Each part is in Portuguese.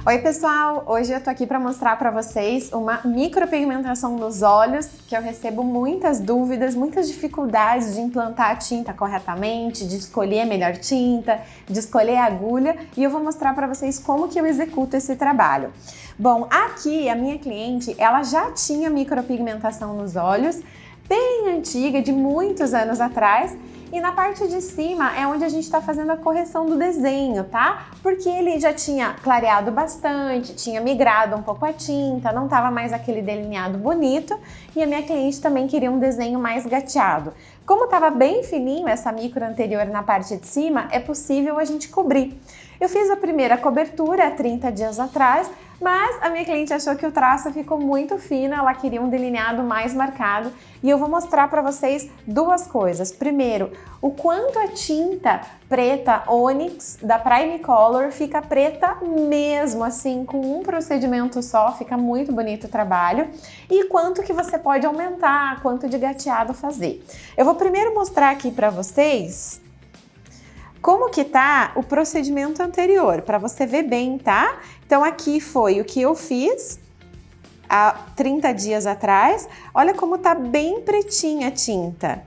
Oi pessoal, hoje eu tô aqui para mostrar para vocês uma micropigmentação nos olhos, que eu recebo muitas dúvidas, muitas dificuldades de implantar a tinta corretamente, de escolher a melhor tinta, de escolher a agulha, e eu vou mostrar para vocês como que eu executo esse trabalho. Bom, aqui a minha cliente, ela já tinha micropigmentação nos olhos, bem antiga, de muitos anos atrás, e na parte de cima é onde a gente está fazendo a correção do desenho, tá? Porque ele já tinha clareado bastante, tinha migrado um pouco a tinta, não estava mais aquele delineado bonito, e a minha cliente também queria um desenho mais gateado. Como estava bem fininho essa micro anterior na parte de cima, é possível a gente cobrir. Eu fiz a primeira cobertura há 30 dias atrás, mas a minha cliente achou que o traço ficou muito fino, ela queria um delineado mais marcado e eu vou mostrar para vocês duas coisas. Primeiro, o quanto a tinta preta Onyx da Primecolor fica preta mesmo, assim, com um procedimento só, fica muito bonito o trabalho. E quanto que você pode aumentar, quanto de gateado fazer. Eu vou primeiro mostrar aqui para vocês como que tá o procedimento anterior, para você ver bem, tá? Então aqui foi o que eu fiz há 30 dias atrás. Olha como tá bem pretinha a tinta.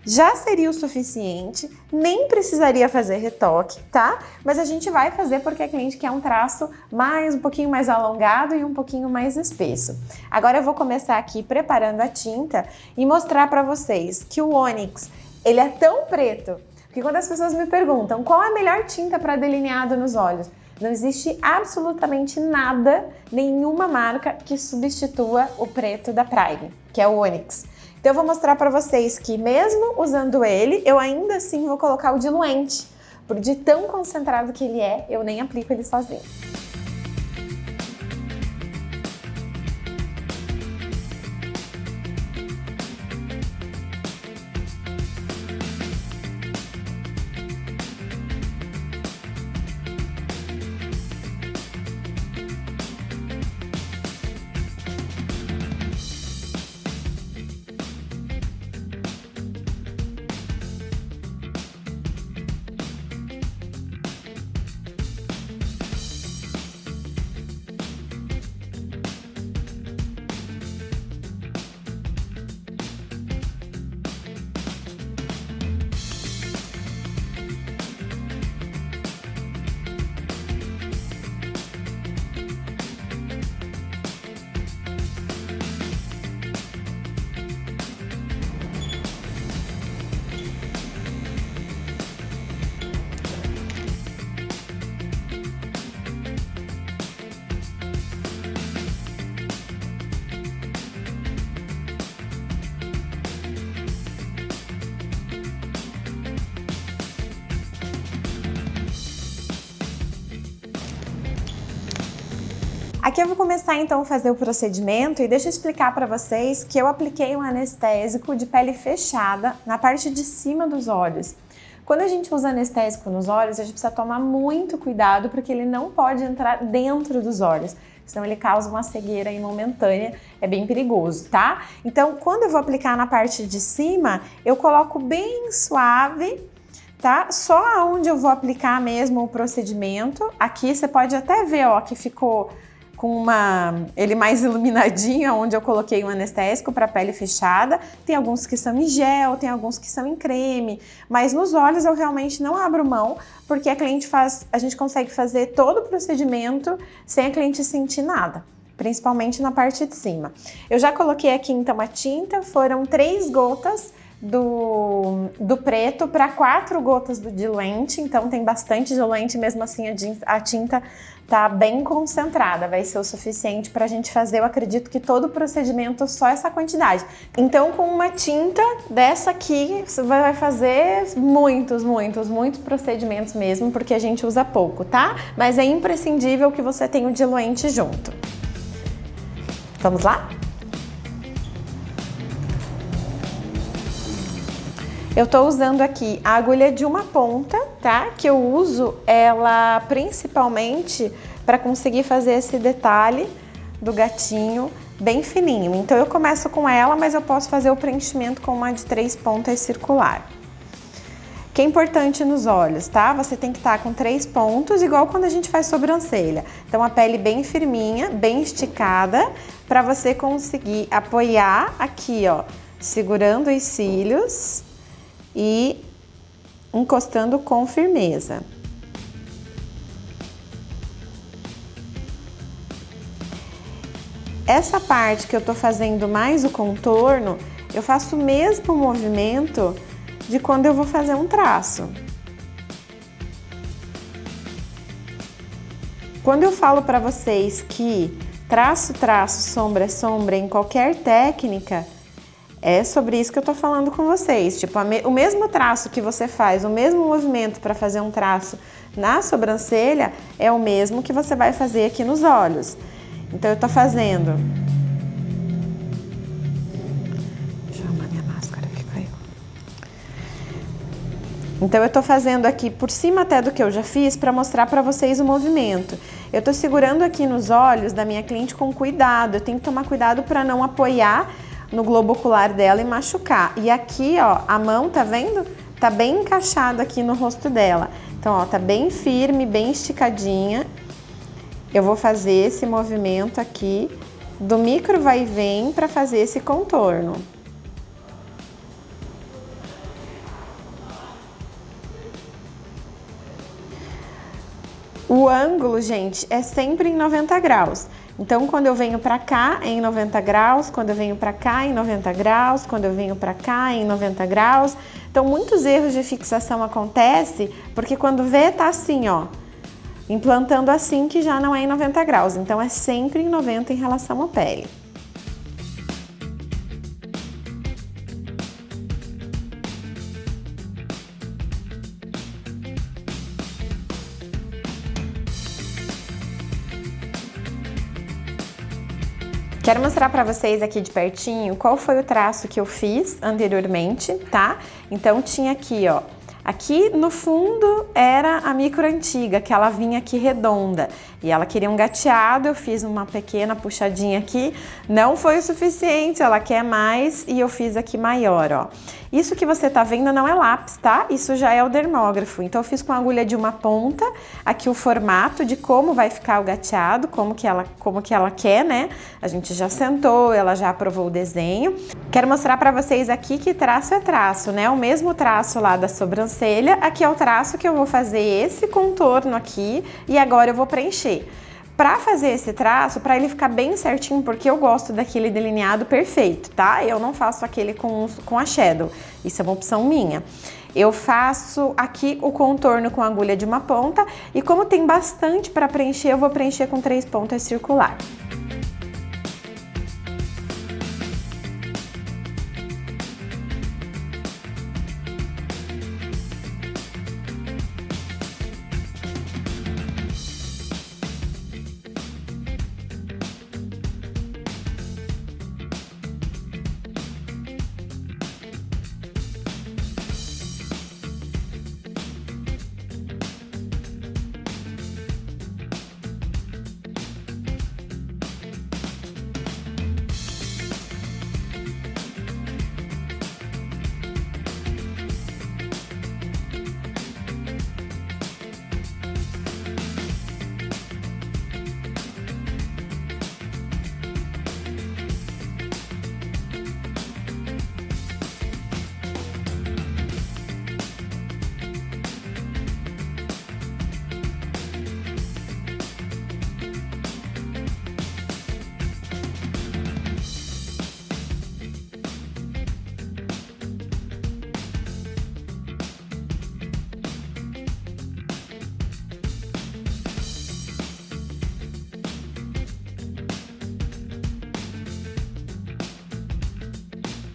Já seria o suficiente, nem precisaria fazer retoque, tá? Mas a gente vai fazer porque a cliente quer um traço um pouquinho mais alongado e um pouquinho mais espesso. Agora eu vou começar aqui preparando a tinta e mostrar para vocês que o Onyx, ele é tão preto, porque quando as pessoas me perguntam qual é a melhor tinta para delineado nos olhos, não existe absolutamente nada, nenhuma marca que substitua o preto da Prime, que é o Onyx. Então eu vou mostrar para vocês que mesmo usando ele, eu ainda assim vou colocar o diluente, porque de tão concentrado que ele é, eu nem aplico ele sozinho. Aqui eu vou começar então a fazer o procedimento e deixa eu explicar para vocês que eu apliquei um anestésico de pele fechada na parte de cima dos olhos. Quando a gente usa anestésico nos olhos, a gente precisa tomar muito cuidado porque ele não pode entrar dentro dos olhos, senão ele causa uma cegueira aí momentânea, é bem perigoso, tá? Então, quando eu vou aplicar na parte de cima, eu coloco bem suave, tá? Só onde eu vou aplicar mesmo o procedimento. Aqui você pode até ver, ó, que ficou com ele mais iluminadinho, onde eu coloquei um anestésico para pele fechada. Tem alguns que são em gel, tem alguns que são em creme, mas nos olhos eu realmente não abro mão, porque a gente consegue fazer todo o procedimento sem a cliente sentir nada, principalmente na parte de cima. Eu já coloquei aqui então a tinta, foram 3 gotas do preto para 4 gotas do diluente, então tem bastante diluente, mesmo assim a tinta tá bem concentrada, vai ser o suficiente para a gente fazer, eu acredito que todo o procedimento só essa quantidade. Então com uma tinta dessa aqui, você vai fazer muitos procedimentos mesmo, porque a gente usa pouco, tá? Mas é imprescindível que você tenha o diluente junto. Vamos lá? Eu tô usando aqui a agulha de uma ponta, tá? Que eu uso ela principalmente para conseguir fazer esse detalhe do gatinho bem fininho. Então eu começo com ela, mas eu posso fazer o preenchimento com uma de 3 pontas circular. que é importante nos olhos, tá? Você tem que estar com 3 pontos, igual quando a gente faz sobrancelha. Então, a pele bem firminha, bem esticada, para você conseguir apoiar aqui, ó, segurando os cílios e encostando com firmeza. Essa parte que eu tô fazendo mais o contorno, eu faço o mesmo movimento de quando eu vou fazer um traço. Quando eu falo para vocês que traço, sombra, sombra em qualquer técnica, é sobre isso que eu tô falando com vocês. Tipo, o mesmo traço que você faz, o mesmo movimento para fazer um traço na sobrancelha, é o mesmo que você vai fazer aqui nos olhos. Então, eu tô fazendo... Deixa eu arrumar minha máscara que caiu. Então, eu tô fazendo aqui por cima até do que eu já fiz para mostrar para vocês o movimento. Eu tô segurando aqui nos olhos da minha cliente com cuidado. Eu tenho que tomar cuidado para não apoiar no globo ocular dela e machucar. E aqui, ó, a mão, tá vendo? Tá bem encaixada aqui no rosto dela. Então, ó, tá bem firme, bem esticadinha. Eu vou fazer esse movimento aqui do micro vai e vem para fazer esse contorno. O ângulo, gente, é sempre em 90 graus. Então, quando eu venho pra cá, é em 90 graus. Quando eu venho pra cá, é em 90 graus. Quando eu venho pra cá, é em 90 graus. Então, muitos erros de fixação acontecem porque quando vê, tá assim, ó. Implantando assim, que já não é em 90 graus. Então, é sempre em 90 em relação à pele. Quero mostrar para vocês aqui de pertinho qual foi o traço que eu fiz anteriormente, tá? Então, tinha aqui, ó. Aqui no fundo era a micro antiga, que ela vinha aqui redonda. E ela queria um gateado, eu fiz uma pequena puxadinha aqui. Não foi o suficiente, ela quer mais e eu fiz aqui maior, ó. Isso que você tá vendo não é lápis, tá? Isso já é o dermógrafo. Então eu fiz com a agulha de uma ponta, aqui o formato de como vai ficar o gateado, como que ela quer, né? A gente já sentou, ela já aprovou o desenho. Quero mostrar pra vocês aqui que traço é traço, né? O mesmo traço lá da sobrancelha, aqui é o traço que eu vou fazer esse contorno aqui e agora eu vou preencher. Pra fazer esse traço, pra ele ficar bem certinho, porque eu gosto daquele delineado perfeito, tá? Eu não faço aquele com a shadow, isso é uma opção minha. Eu faço aqui o contorno com a agulha de uma ponta e como tem bastante pra preencher, eu vou preencher com 3 pontas circular.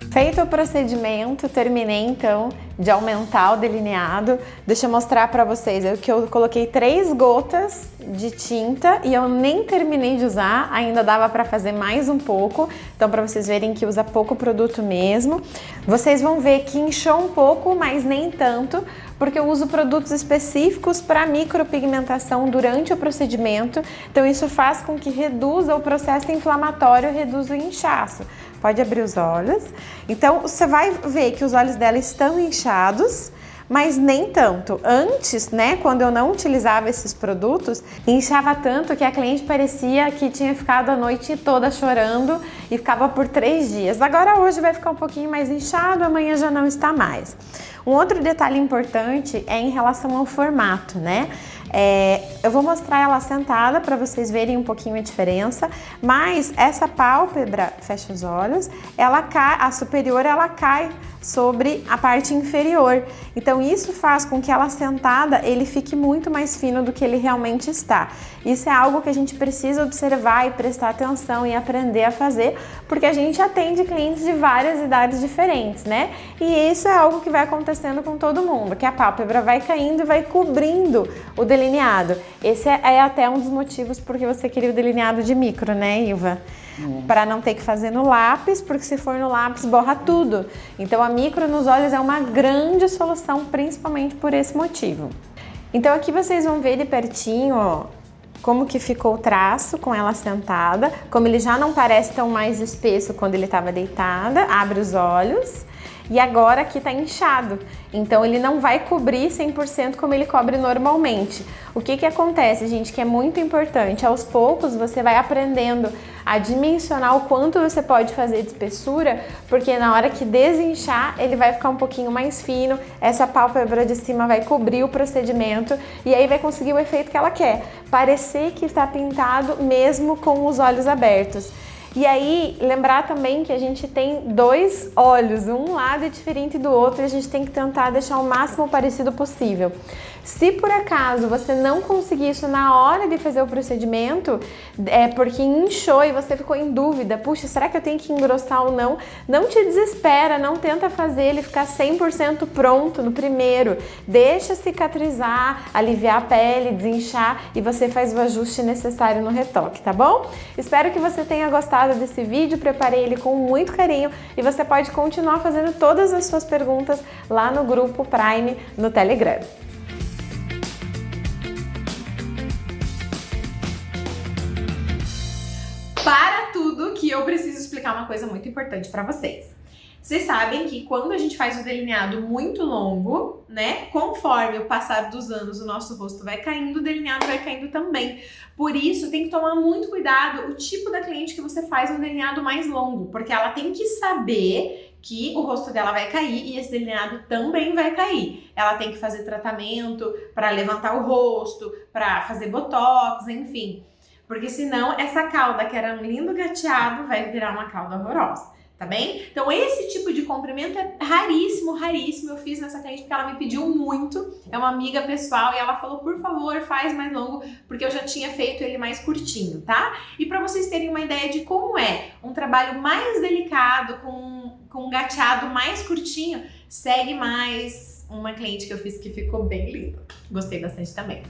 Feito o procedimento, terminei então de aumentar o delineado. Deixa eu mostrar pra vocês que eu coloquei 3 gotas de tinta e eu nem terminei de usar, ainda dava pra fazer mais um pouco. Então, pra vocês verem que usa pouco produto mesmo. Vocês vão ver que inchou um pouco, mas nem tanto, porque eu uso produtos específicos para micropigmentação durante o procedimento. Então, isso faz com que reduza o processo inflamatório, reduza o inchaço. Pode abrir os olhos. Então, você vai ver que os olhos dela estão inchados, mas nem tanto. Antes, né, quando eu não utilizava esses produtos, inchava tanto que a cliente parecia que tinha ficado a noite toda chorando e ficava por 3 dias. Agora hoje vai ficar um pouquinho mais inchado, amanhã já não está mais. Um outro detalhe importante é em relação ao formato, né? Eu vou mostrar ela sentada para vocês verem um pouquinho a diferença, mas essa pálpebra, fecha os olhos, ela cai, a superior ela cai sobre a parte inferior, então isso faz com que ela sentada ele fique muito mais fino do que ele realmente está. Isso é algo que a gente precisa observar e prestar atenção e aprender a fazer, porque a gente atende clientes de várias idades diferentes, né? E isso é algo que vai acontecendo com todo mundo, que a pálpebra vai caindo e vai cobrindo o delineado. Esse é até um dos motivos porque você queria o delineado de micro, né, Ilva? Para não ter que fazer no lápis, porque se for no lápis borra tudo. Então a micro nos olhos é uma grande solução, principalmente por esse motivo. Então aqui vocês vão ver de pertinho, ó, como que ficou o traço com ela sentada, como ele já não parece tão mais espesso quando ele estava deitada. Abre os olhos. E agora aqui tá inchado, então ele não vai cobrir 100% como ele cobre normalmente. O que acontece, gente, que é muito importante, aos poucos você vai aprendendo a dimensionar o quanto você pode fazer de espessura, porque na hora que desinchar ele vai ficar um pouquinho mais fino, essa pálpebra de cima vai cobrir o procedimento e aí vai conseguir o efeito que ela quer, parecer que está pintado mesmo com os olhos abertos. E aí, lembrar também que a gente tem 2 olhos, um lado é diferente do outro e a gente tem que tentar deixar o máximo parecido possível. Se por acaso você não conseguir isso na hora de fazer o procedimento, porque inchou e você ficou em dúvida, puxa, será que eu tenho que engrossar ou não? Não te desespera, não tenta fazer ele ficar 100% pronto no primeiro. Deixa cicatrizar, aliviar a pele, desinchar e você faz o ajuste necessário no retoque, tá bom? Espero que você tenha gostado desse vídeo, preparei ele com muito carinho e você pode continuar fazendo todas as suas perguntas lá no grupo Prime no Telegram. Para tudo que eu preciso explicar uma coisa muito importante para vocês. Vocês sabem que quando a gente faz um delineado muito longo, né, conforme o passar dos anos o nosso rosto vai caindo, o delineado vai caindo também. Por isso, tem que tomar muito cuidado o tipo da cliente que você faz um delineado mais longo, porque ela tem que saber que o rosto dela vai cair e esse delineado também vai cair. Ela tem que fazer tratamento para levantar o rosto, para fazer botox, enfim. Porque senão essa cauda que era um lindo gateado vai virar uma cauda horrorosa. Tá bem? Então esse tipo de comprimento é raríssimo, raríssimo. Eu fiz nessa cliente porque ela me pediu muito. É uma amiga pessoal e ela falou, por favor, faz mais longo, porque eu já tinha feito ele mais curtinho, tá? E pra vocês terem uma ideia de como é um trabalho mais delicado, com um gateado mais curtinho, segue mais uma cliente que eu fiz que ficou bem linda. Gostei bastante também.